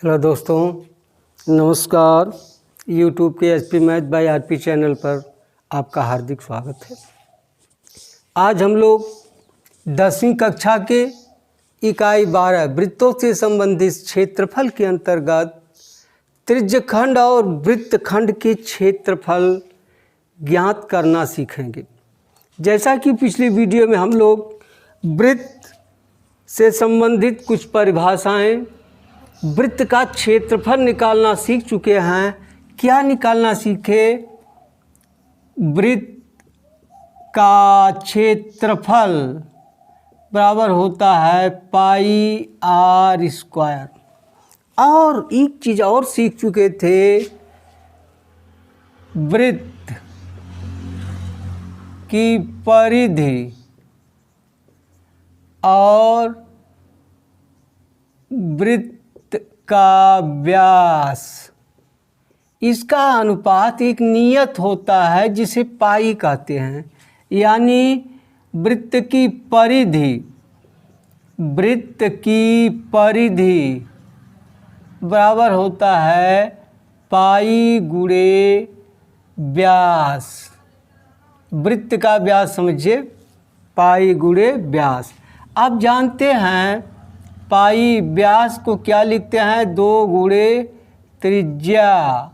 Hello दोस्तों, नमस्कार। YouTube के HP math by RP channel पर आपका हार्दिक स्वागत है। आज हम लोग 10वीं कक्षा के इकाई 12 वृत्तों से संबंधित क्षेत्रफल के अंतर्गत त्रिज्यखंड और वृत्तखंड के क्षेत्रफल ज्ञात करना सीखेंगे। जैसा कि पिछली वीडियो में हम लोग वृत्त से संबंधित कुछ परिभाषाएं, वृत्त का क्षेत्रफल निकालना सीख चुके हैं। क्या निकालना सीखे? वृत्त का क्षेत्रफल बराबर होता है पाई आर स्क्वायर। और एक चीज़ और सीख चुके थे, वृत्त की परिधि और वृत्त का व्यास, इसका अनुपात एक नियत होता है जिसे पाई कहते हैं। यानी वृत्त की परिधि बराबर होता है पाई गुणे व्यास। वृत्त का व्यास समझिए, पाई गुणे व्यास। आप जानते हैं पाई व्यास को क्या लिखते हैं? 2 गुणे त्रिज्या,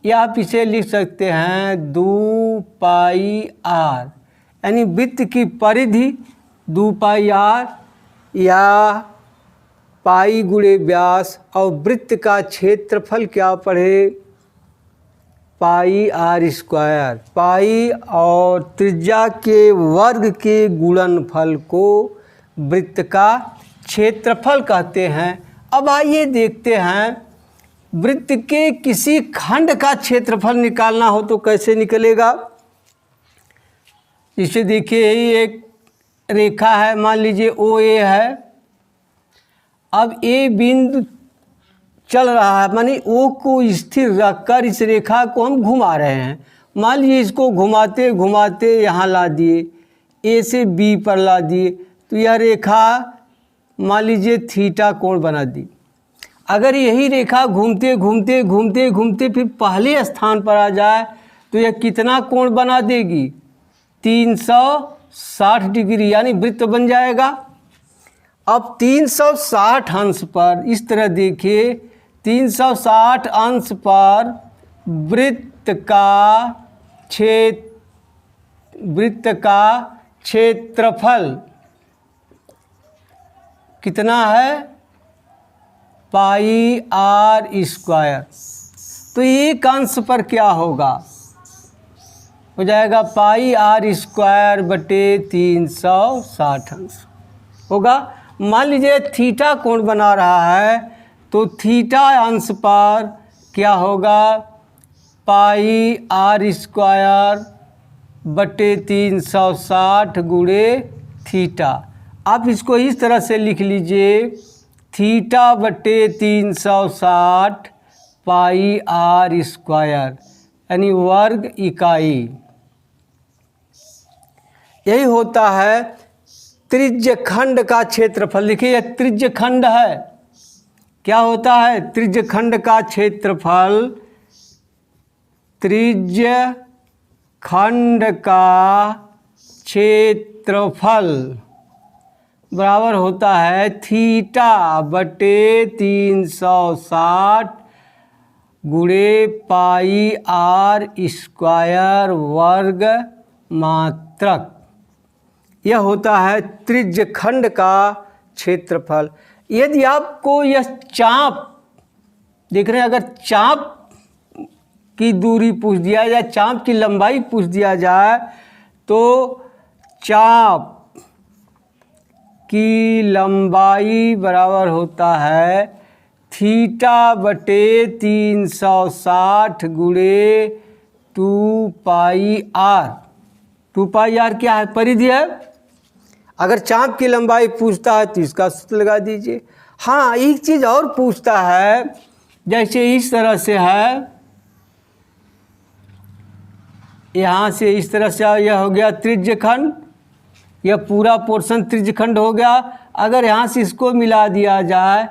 या आप इसे लिख सकते हैं 2 पाई आर। यानी वृत्त की परिधि 2 पाई आर या पाई गुणे व्यास, और वृत्त का क्षेत्रफल क्या पढ़े? पाई आर स्क्वायर। पाई और त्रिज्या के वर्ग के गुणनफल को वृत्त का क्षेत्रफल कहते हैं। अब आइए देखते हैं, वृत्त के किसी खंड का क्षेत्रफल निकालना हो तो कैसे निकलेगा। इसे देखिए, यही एक रेखा है, मान लीजिए ओ ए है। अब ए बिंदु चल रहा है, माने ओ को स्थिर रखकर इस रेखा को हम घुमा रहे हैं। मान लीजिए इसको घुमाते घुमाते यहाँ ला दिए, ए से बी पर ला दिए, तो यह रेखा मान लीजिए थीटा कोण बना दी। अगर यही रेखा घूमते घूमते घूमते घूमते फिर पहले स्थान पर आ जाए तो यह कितना कोण बना देगी? 360 डिग्री, यानी वृत्त बन जाएगा। अब 360 अंश पर इस तरह देखिए, 360 अंश पर वृत्त का क्षेत्रफल कितना है? पाई आर स्क्वायर। तो एक अंश पर क्या होगा? हो जाएगा पाई आर स्क्वायर बटे 360 अंश होगा। मान लीजिए थीटा कोण बना रहा है, तो थीटा अंश पर क्या होगा? पाई आर स्क्वायर बटे 360 गुणे थीटा। आप इसको इस तरह से लिख लीजिए, थीटा बटे 360 पाई आर स्क्वायर, यानी वर्ग इकाई। यही होता है त्रिज्यखंड का क्षेत्रफल। देखिए यह त्रिज्यखंड है। क्या होता है? त्रिज्यखंड का क्षेत्रफल, त्रिज्यखंड का क्षेत्रफल बराबर होता है थीटा बटे 360 गुणे पाई आर स्क्वायर वर्ग मात्रक। यह होता है त्रिज्यखंड का क्षेत्रफल। यदि आपको यह चाप देख रहे हैं, अगर चाप की दूरी पूछ दिया जाए, चाप की लंबाई पूछ दिया जाए, तो चाप की लंबाई बराबर होता है थीटा बटे 360 गुणे 2 पाई आर। 2 पाई आर क्या है? परिधि है। अगर चाप की लंबाई पूछता है तो इसका सूत्र लगा दीजिए। हाँ, एक चीज़ और पूछता है, जैसे इस तरह से है, यहाँ से इस तरह से यह हो गया त्रिज्यखंड, यह पूरा पोर्शन त्रिज्यखंड हो गया। अगर यहाँ से इसको मिला दिया जाए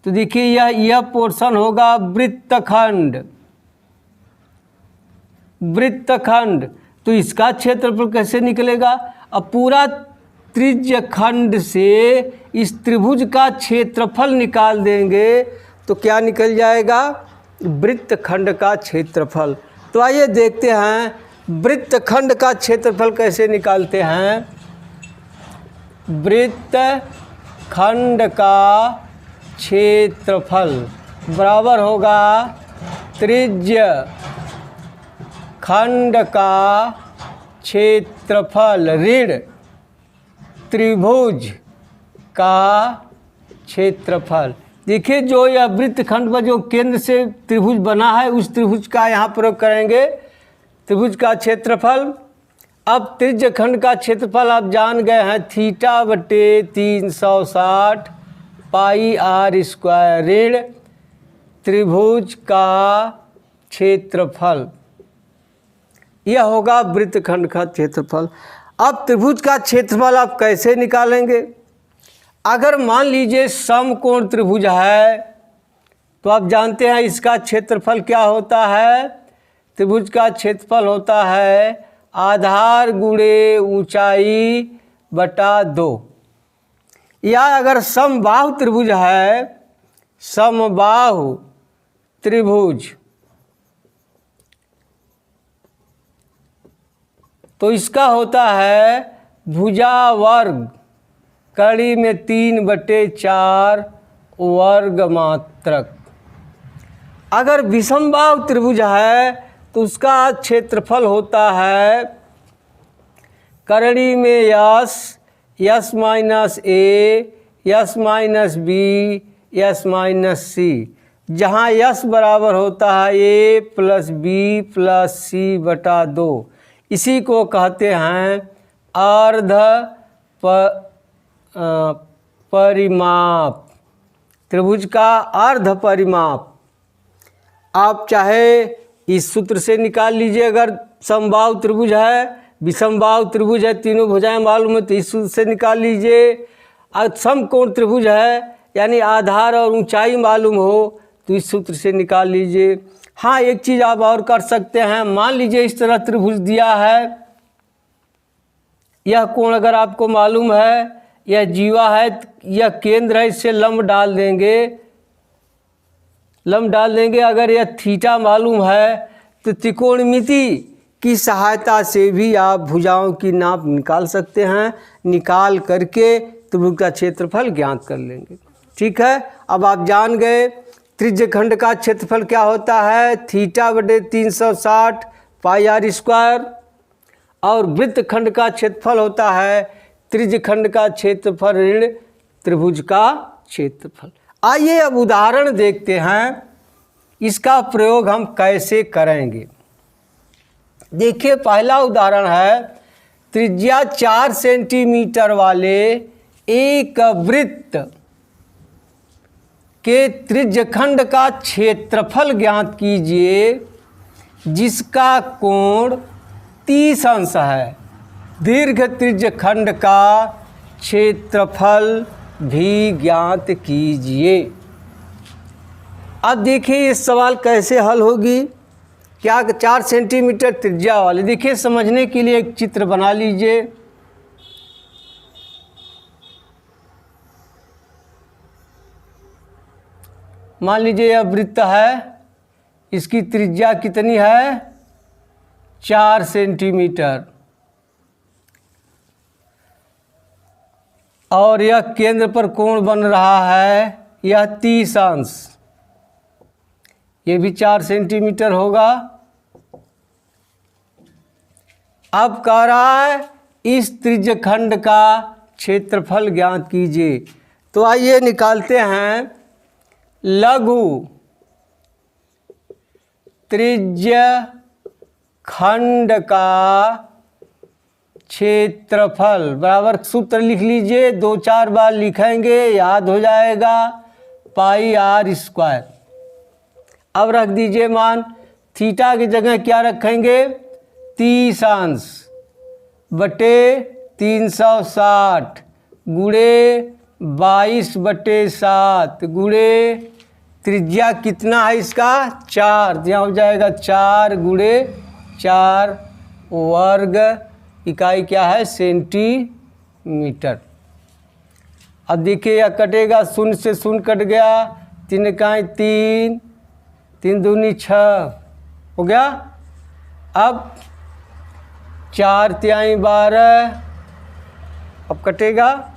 तो देखिए यह पोर्शन होगा वृत्तखंड। वृत्तखंड, तो इसका क्षेत्रफल कैसे निकलेगा? अब पूरा त्रिज्य खंड से इस त्रिभुज का क्षेत्रफल निकाल देंगे तो क्या निकल जाएगा? वृत्तखंड का क्षेत्रफल। तो आइए देखते हैं वृत्तखंड का क्षेत्रफल कैसे निकालते हैं। वृत्तखंड का क्षेत्रफल बराबर होगा त्रिज्य खंड का क्षेत्रफल ऋण त्रिभुज का क्षेत्रफल। देखिए जो यह वृत्तखंड का जो केंद्र से त्रिभुज बना है उस त्रिभुज का यहाँ प्रयोग करेंगे, त्रिभुज का क्षेत्रफल। अब त्रिज्य खंड का क्षेत्रफल आप जान गए हैं θ/360 πr² ऋण त्रिभुज का क्षेत्रफल। यह होगा वृत्तखंड का क्षेत्रफल। अब त्रिभुज का क्षेत्रफल आप कैसे निकालेंगे? अगर मान लीजिए समकोण त्रिभुज है तो आप जानते हैं इसका क्षेत्रफल क्या होता है? त्रिभुज का क्षेत्रफल होता है आधार गुणे ऊंचाई बटा 2। या अगर समबाहु त्रिभुज है, समबाहु त्रिभुज, तो इसका होता है भुजा वर्ग कड़ी में 3/4 वर्ग मात्रक। अगर विषमबाहु त्रिभुज है तो उसका क्षेत्रफल होता है करणी में S, S minus A, S minus B, S minus C, जहाँ यस बराबर होता है A plus B plus C बटा 2। इसी को कहते हैं अर्ध परिमाप, त्रिभुज का अर्ध परिमाप। आप चाहे इस सूत्र से निकाल लीजिए, अगर समबाहु त्रिभुज है, विषमबाहु त्रिभुज है, तीनों भुजाएं मालूम है तो इस सूत्र से निकाल लीजिए। और समकोण त्रिभुज है यानी आधार और ऊंचाई मालूम हो तो इस सूत्र से निकाल लीजिए। हाँ, एक चीज़ आप और कर सकते हैं। मान लीजिए इस तरह त्रिभुज दिया है, यह कोण अगर आपको मालूम है, यह जीवा है, यह केंद्र है, इससे लंब डाल देंगे, लंब डाल देंगे। अगर यह थीटा मालूम है तो त्रिकोणमिति की सहायता से भी आप भुजाओं की नाप निकाल सकते हैं। निकाल करके त्रिभुज का क्षेत्रफल ज्ञात कर लेंगे। ठीक है, अब आप जान गए त्रिज्य खंड का क्षेत्रफल क्या होता है, θ/360 πr²। और वृत्त खंड का क्षेत्रफल होता है त्रिज्य खंड का क्षेत्रफल ऋण त्रिभुज का क्षेत्रफल। आइए अब उदाहरण देखते हैं, इसका प्रयोग हम कैसे करेंगे। देखिए पहला उदाहरण है, त्रिज्या 4 सेंटीमीटर वाले एक वृत्त के त्रिज्यखंड का क्षेत्रफल ज्ञात कीजिए जिसका कोण 30 अंश है। दीर्घ त्रिज्यखंड का क्षेत्रफल भी ज्ञात कीजिए। अब देखिए ये सवाल कैसे हल होगी। क्या 4 सेंटीमीटर त्रिज्या वाले, देखिए समझने के लिए एक चित्र बना लीजिए। मान लीजिए यह वृत्त है, इसकी त्रिज्या कितनी है, 4 सेंटीमीटर, और यह केंद्र पर कोण बन रहा है यह 30 अंश, ये भी 4 सेंटीमीटर होगा। अब कह रहा है इस त्रिज्यखंड का क्षेत्रफल ज्ञात कीजिए। तो आइए निकालते हैं। लघु त्रिज्यखंड का क्षेत्रफल बराबर, सूत्र लिख लीजिए, 2-4 बार लिखेंगे याद हो जाएगा, πr²। अब रख दीजिए मान, थीटा की जगह क्या रखेंगे, 30 अंश बटे 360 गुणे 22/7 गुणे त्रिज्या कितना है इसका 4, यहाँ हो जाएगा 4 गुणे 4 वर्ग, इकाई क्या है सेंटीमीटर। अब देखिए यह कटेगा, शून्य से शून्य कट गया, 3 इकाई 3, 3 दूनी 6 हो गया। अब 4 तिहाई 12, अब कटेगा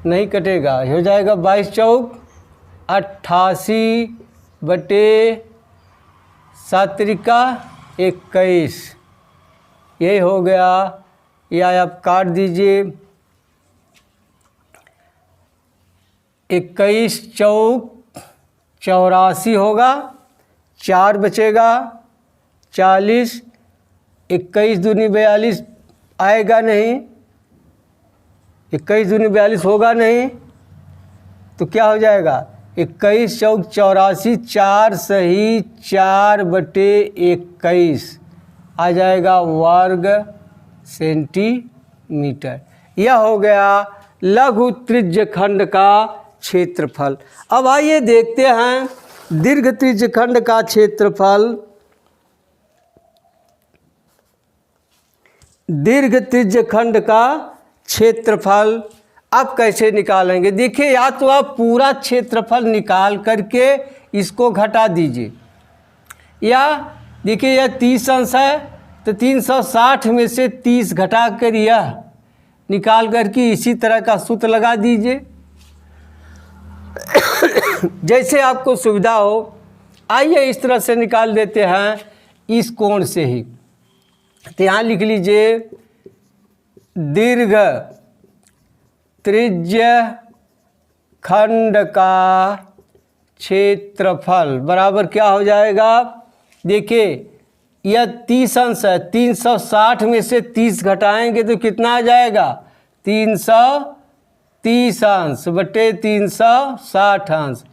नहीं कटेगा, हो जाएगा 22 चौक 88/7 त्रिका 21, यही हो गया। या आप काट दीजिए, 21 चौक 84 होगा, 4 बचेगा 40, 21 दूनी 42 आएगा नहीं, 21 दूनी 42 होगा नहीं, तो क्या हो जाएगा 21 चौक 84, 4 सही 4/21 आ जाएगा वर्ग सेंटीमीटर। यह हो गया लघु त्रिज्य खंड का क्षेत्रफल। अब आइए देखते हैं दीर्घ त्रिज्य खंड का क्षेत्रफल। दीर्घ त्रिज्य खंड का क्षेत्रफल आप कैसे निकालेंगे? देखिए, या तो आप पूरा क्षेत्रफल निकाल करके इसको घटा दीजिए, या देखिए यह 30 अंश है तो 360 में से 30 घटा कर यह निकाल करके इसी तरह का सूत्र लगा दीजिए, जैसे आपको सुविधा हो। आइए इस तरह से निकाल देते हैं, इस कोण से ही। तो यहाँ लिख लीजिए दीर्घ त्रिज्य खंड का क्षेत्रफल बराबर क्या हो जाएगा? देखिए यह 30 अंश है, 360 में से 30 घटाएंगे तो कितना आ जाएगा? 330 अंश बटे 360 अंश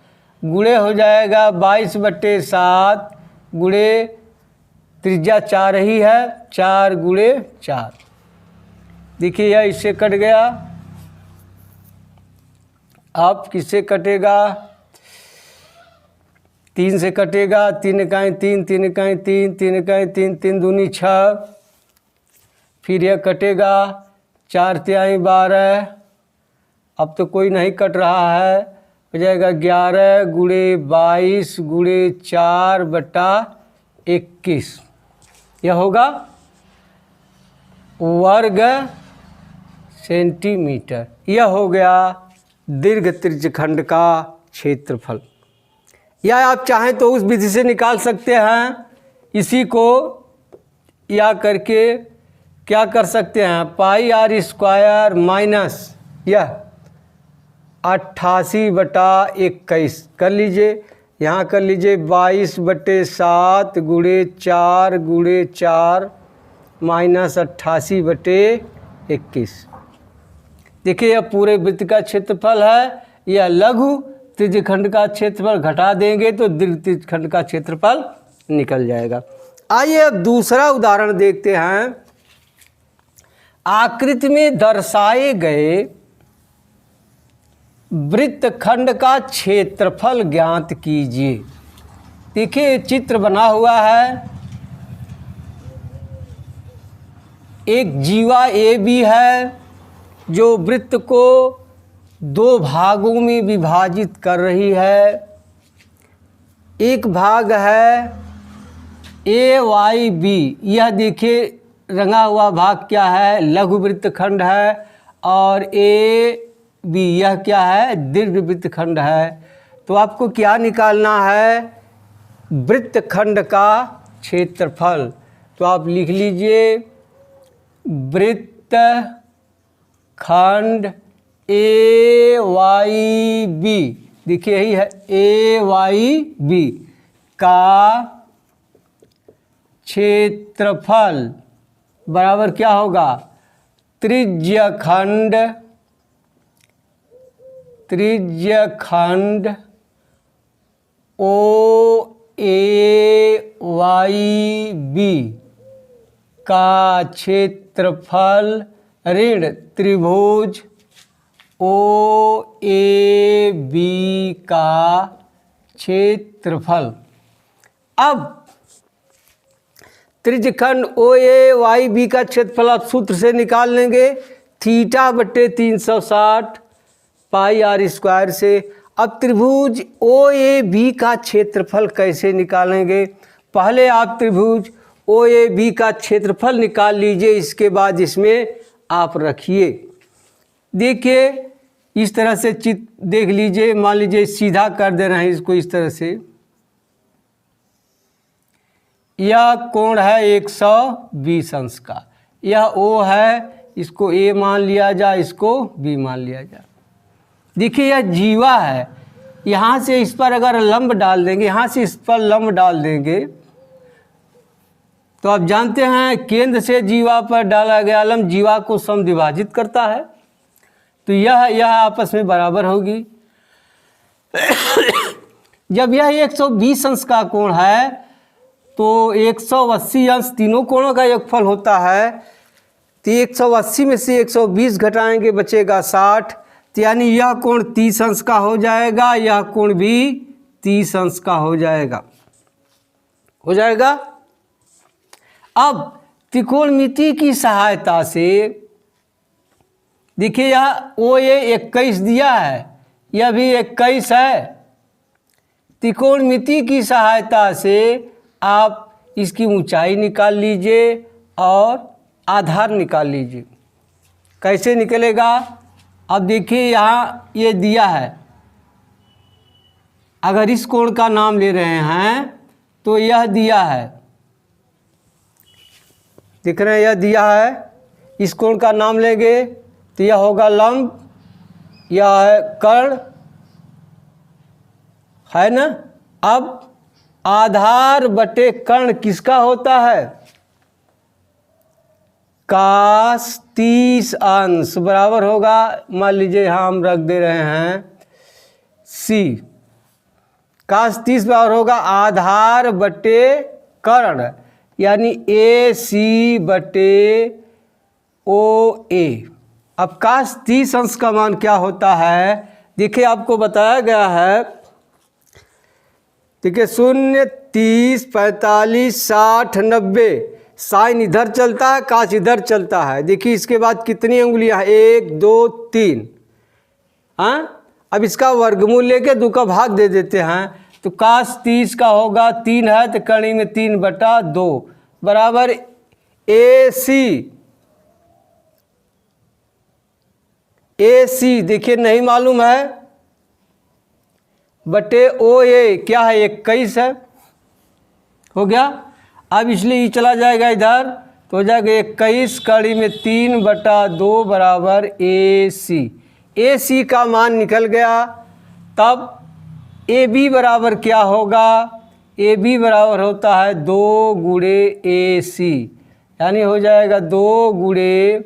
गुणे हो जाएगा 22/7 गुणे त्रिज्या 4 ही है, 4 गुणे 4। देखिए यह इससे कट गया, अब किससे कटेगा? 3 से कटेगा, 3 इकाई 3, 3 इकाई 3, 3 इकाई 3, 3 दूनी 6, फिर यह कटेगा 4 तिहाई 12, अब तो कोई नहीं कट रहा है, हो जाएगा 11 गुणे 22 गुणे 4/21, यह होगा वर्ग सेंटीमीटर। यह हो गया दीर्घ त्रिज्य खंड का क्षेत्रफल। या आप चाहें तो उस विधि से निकाल सकते हैं, इसी को या करके क्या कर सकते हैं, πr² माइनस यह 88/21 कर लीजिए। यहाँ कर लीजिए 22/7 गुणे 4 गुणे 4 माइनस 88/21। देखिए यह पूरे वृत्त का क्षेत्रफल है, यह लघु त्रिज्य खंड का क्षेत्रफल घटा देंगे तो दीर्घ त्रिज्य खंड का क्षेत्रफल निकल जाएगा। आइए अब दूसरा उदाहरण देखते हैं। आकृति में दर्शाए गए वृत्तखंड का क्षेत्रफल ज्ञात कीजिए। देखिए चित्र बना हुआ है, एक जीवा ए बी है जो वृत्त को 2 भागों में विभाजित कर रही है। एक भाग है ए वाई बी, यह देखिए रंगा हुआ भाग क्या है? लघु वृत्तखंड है। और ए बी यह क्या है? दीर्घ वृत्तखंड है। तो आपको क्या निकालना है? वृत्तखंड का क्षेत्रफल। तो आप लिख लीजिए वृत्तखंड ए वाई बी, देखिए यही है ए वाई बी का क्षेत्रफल बराबर क्या होगा? त्रिज्यखंड ओ ए वाई बी का क्षेत्रफल ऋण त्रिभुज ओ ए बी का क्षेत्रफल। अब त्रिज्यखंड ओ ए वाई बी का क्षेत्रफल आप सूत्र से निकाल लेंगे, थीटा बटे 360 पाई आर स्क्वायर से। अब त्रिभुज ओ ए बी का क्षेत्रफल कैसे निकालेंगे? पहले आप त्रिभुज ओ ए बी का क्षेत्रफल निकाल लीजिए, इसके बाद इसमें आप रखिए। देखिए इस तरह से चित्र देख लीजिए, मान लीजिए सीधा कर दे रहे हैं इसको इस तरह से। यह कोण है 120 अंश का, यह ओ है, इसको ए मान लिया जाए, इसको बी मान लिया जाए। देखिए यह जीवा है, यहाँ से इस पर अगर लंब डाल देंगे, यहाँ से इस पर लंब डाल देंगे, तो आप जानते हैं केंद्र से जीवा पर डाला गया लंब जीवा को समद्विभाजित करता है, तो यह आपस में बराबर होगी। जब यह 120 अंश का कोण है तो 180 अंश तीनों कोणों का योगफल होता है, तो 180 में से 120 घटाएंगे बचेगा 60, तो यानी यह कोण 30 अंश का हो जाएगा, यह कोण भी 30 अंश का हो जाएगा। अब त्रिकोणमिति की सहायता से देखिए यह ओ ए 21 दिया है, यह भी 21 है। त्रिकोणमिति की सहायता से आप इसकी ऊंचाई निकाल लीजिए और आधार निकाल लीजिए। कैसे निकलेगा? अब देखिए यहाँ ये दिया है, अगर इस कोण का नाम ले रहे हैं तो यह दिया है, देख रहे हैं यह दिया है, इस कोण का नाम लेंगे तो यह होगा लंब, यह है कर्ण, है ना। अब आधार बटे कर्ण किसका होता है? कास 30 अंश बराबर होगा, मान लीजिए यहाँ हम रख दे रहे हैं सी, कास 30 बराबर होगा आधार बटे कर्ण, यानी ए सी बटे ओ ए। अब कास 30 अंश का मान क्या होता है? देखिए आपको बताया गया है, देखिए 0, 30, 45, 60, 90, साइन इधर चलता है, काश इधर चलता है। देखिए इसके बाद कितनी उंगलियां हैं? 1, 2, 3। हाँ, अब इसका वर्गमूल लेके 2 का भाग दे देते हैं, तो काश 30 का होगा 3 है तो कड़ी में 3/2 बराबर ए सी देखिए नहीं मालूम है बटे ओ ए क्या है 21 है, हो गया। अब इसलिए ये चला जाएगा इधर तो हो जाएगा 21 कड़ी में 3/2 बराबर ए सी का मान निकल गया। तब ए बी बराबर क्या होगा? ए बी बराबर होता है 2 गुणे ए सी, यानी हो जाएगा 2 गुणे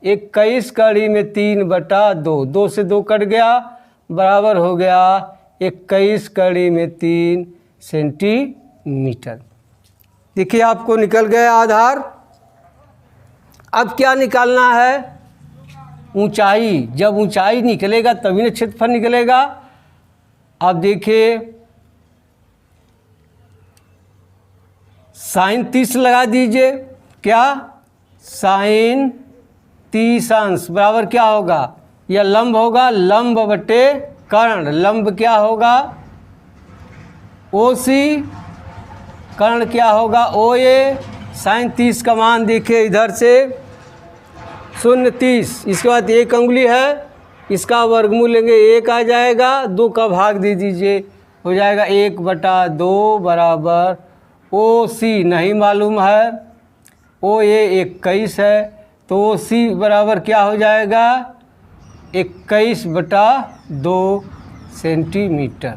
21 कड़ी में 3/2, 2 से 2 कट गया बराबर हो गया 21 कड़ी में 3 सेंटीमीटर। देखिए आपको निकल गया आधार। अब क्या निकालना है? ऊंचाई। जब ऊंचाई निकलेगा तभी ना क्षेत्रफल निकलेगा। अब देखिए साइन 30 लगा दीजिए, क्या साइन 30 अंश बराबर क्या होगा? यह लंब होगा, लंब बटे कर्ण, लंब क्या होगा? ओ सी, कर्ण क्या होगा? ओ ए। साइन 30 का मान देखिए इधर से 0.30, इसके बाद 1 अंगुली है, इसका वर्गमूल लेंगे 1 आ जाएगा, 2 का भाग दे दीजिए, हो जाएगा 1/2 बराबर ओ सी नहीं मालूम है, ओ ए 21 है, तो ओ सी बराबर क्या हो जाएगा? 21/2 सेंटीमीटर।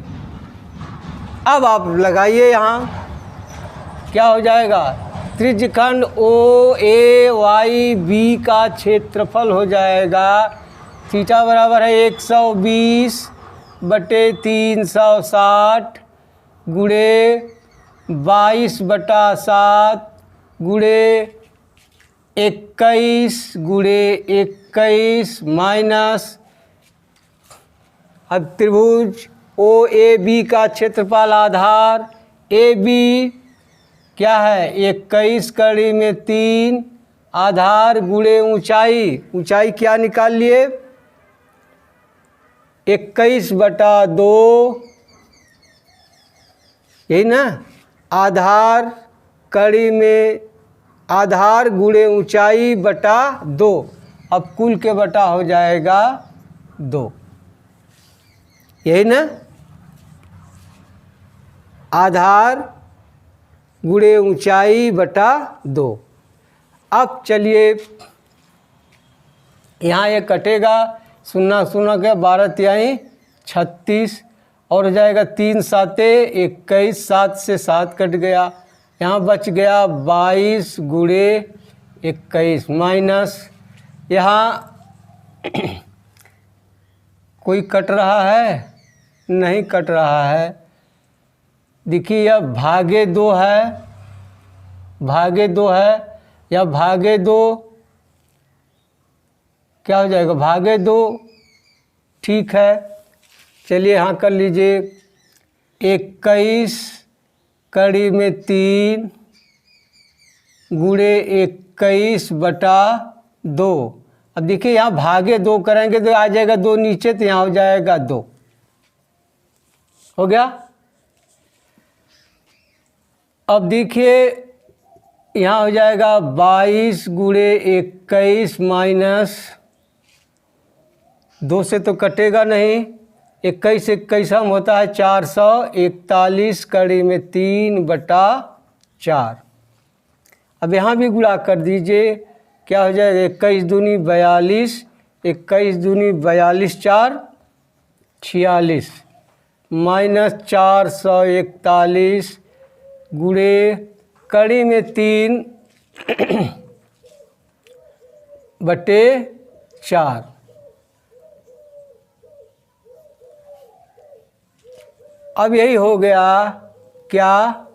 अब आप लगाइए यहाँ क्या हो जाएगा? त्रिज्यखंड ओ ए वाई बी का क्षेत्रफल हो जाएगा, थीटा बराबर है 120 बटे 360 गुणे 22/7 गुणे 21 गुणे 21 माइनस अब त्रिभुज ओ ए बी का क्षेत्रफल आधार ए बी क्या है 21 कड़ी में 3 आधार गुणे ऊंचाई, ऊंचाई क्या निकाल लिए 21/2 यही ना, आधार कड़ी में आधार गुणे ऊंचाई बटा 2। अब कुल के बटा हो जाएगा 2, यही ना, आधार गुणे ऊंचाई बटा 2। अब चलिए यहाँ ये कटेगा, 0 0 के 12 तिहाई 36 और हो जाएगा 3 7 21, 7 से 7 कट गया, यहाँ बच गया 22 गुणे 21 माइनस यहाँ कोई कट रहा है नहीं कट रहा है, देखिए यह भागे 2 है, भागे 2 है, या भागे 2 क्या हो जाएगा भागे 2, ठीक है। चलिए यहाँ कर लीजिए 21 कड़ी में 3 गुणे 21/2। अब देखिए यहाँ भागे 2 करेंगे तो आ जाएगा 2 नीचे, तो यहाँ हो जाएगा 2, हो गया। अब देखिए यहाँ हो जाएगा 22 गुणे 21 माइनस 2 से तो कटेगा नहीं, 21 21 हम होता है 441 कड़ी में 3/4। अब यहाँ भी गुणा कर दीजिए, क्या हो जाएगा 21 दूनी 42, 21 दूनी 42 4 46 माइनस 441 गुणे कड़ी में 3/4। अब यही हो गया क्या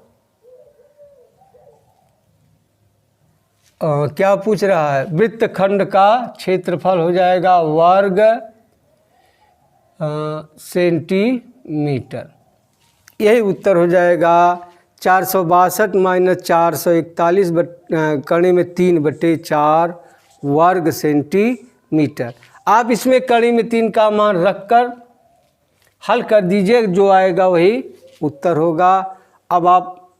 क्या पूछ रहा है, वृत्तखंड का क्षेत्रफल हो जाएगा वर्ग सेंटीमीटर, यही उत्तर हो जाएगा 462 माइनस 441 कड़ी में 3/4 वर्ग सेंटीमीटर। आप इसमें कड़ी में 3 का मान रखकर हल कर दीजिए, जो आएगा वही उत्तर होगा। अब आप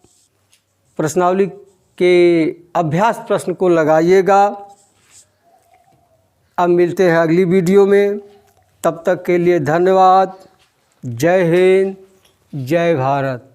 प्रश्नावली के अभ्यास प्रश्न को लगाइएगा। अब मिलते हैं अगली वीडियो में, तब तक के लिए धन्यवाद। जय हिंद, जय भारत।